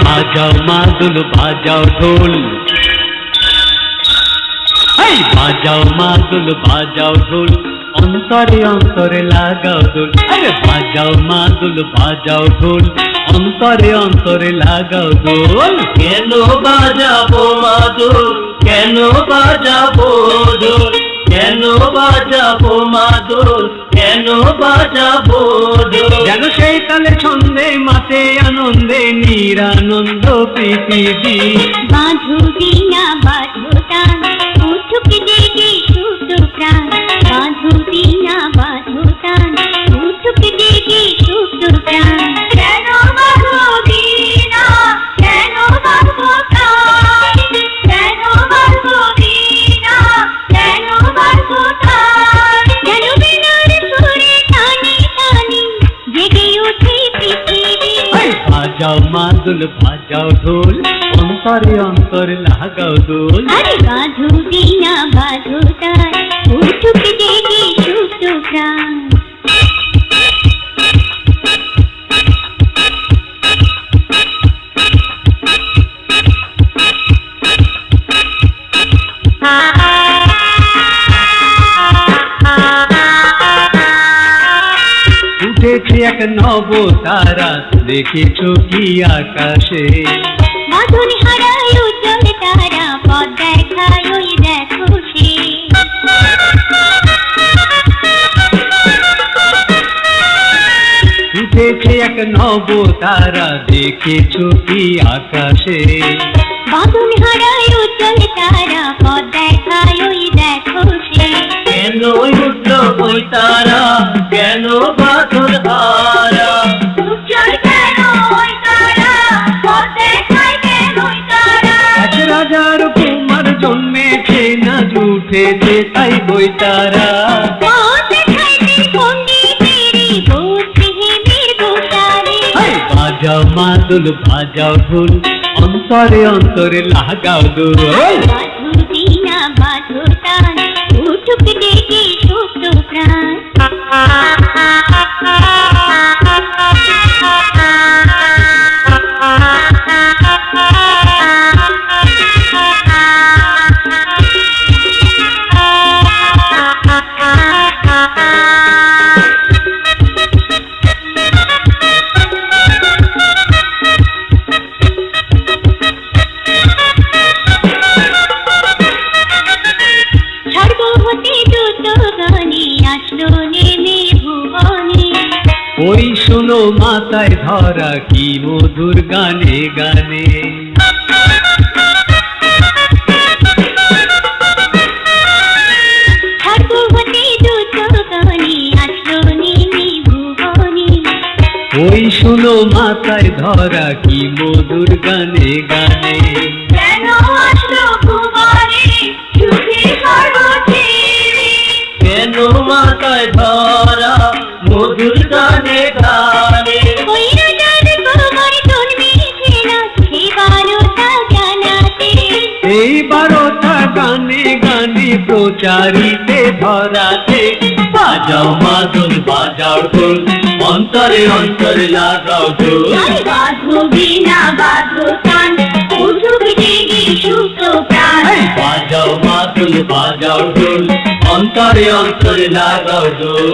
বাজাও মাদুল বাজাও ঢোল, বাজাও মাদুল বাজাও ঢোল, অন্তরে অন্তরে লাগাও দোল। আরে বাজাও মাদুল বাজাও ঢোল, অন্তরে অন্তরে লাগাও দোল। কেন বাজাবো মাদুল, কেন বাজাবো ঢোল, কেন বাজাবো মাদুল, কেন বাজাবো ঢোল। যেন সেই তালে ছন্দে মাতে আনন্দে নিরানন্দ পৃথিবী। বাঁধো বিনা বাঁধো টান, উঠুক জেগে সুপ্ত প্রাণ। বাঁধো বিনা বাঁধো টান, উঠুক জেগে সুপ্ত প্রাণ। কেন বাঁধো বিনা, কেন বাঁধো টান, কেন বাঁধো বিনা, কেন বাঁধো টান। যেন বিনার সুরে টানে টানে জেগে ওঠে পৃথিবী। বাজাও মাদুল বাজাও ঢোল, অন্তরে অন্তরে লাগাও দোল। আরে বাঁধো বিনা বাঁধো টান, উঠুক জেগে সুপ্ত প্রাণ। উঠেছে এক নব তারা, দেখেছো কি আকাশে। বাঁধন হারায় উজ্জ্বল তারা, পথ দেখায় ওই দেখো সে। উঠেছে এক নব তারা, দেখেছো কি আকাশে। বাঁধন হারায় উজ্জ্বল তারা, পথ দেখায় ওই দেখো সে। কেন উঠলো ওই তারা, কেন বাঁধন হারা। উজ্জ্বল কেন ওই তারা, পথ দেখায় কেন ওই তারা। এক রাজার কুমার জন্মেছে, না উঠেছে তাই বই তারা। পথ দেখাইতে পণ্ডিতেরি বুদ্ধি হেমের গোসারে। বাজাও মাদুল বাজাও ঢোল, অন্তরে অন্তরে লাগাও দোল। বাঁধো বিনা বাঁধো টান, উঠুক জেগে সুপ্ত প্রাণ। ছাড়বো হতে দ্রুত গানে, আসলো নেমে ভুবনে। ওই শোনো মাথায় ধরা, কি মধুর গানে গানে। ছাড়বো হতে দ্রুত গানে, আসলো নেমে ভুবনে। ওই শোনো মাথায় ধরা, কি মধুর গানে গানে। কেন আসলো ভুবনে, সুখে সর্বছেড়ে। কেন মাথায় ধরা, মধুর গানে গানে। ওই রাজার কুমার জন্মেছে না, সে বারোটা জানাতে। এই বারোটা গানে গানে প্রচারিতে ধরাতে। বাজাও মাদুল বাজাও ঢোল, অন্তরে অন্তরে লাগাও দোল। বাঁধো বিনা বাঁধো টান, উঠুক জেগে সুপ্ত প্রাণ। বাজাও মাদুল বাজাও ঢোল, অন্তরে অন্তরে লাগাও দোল।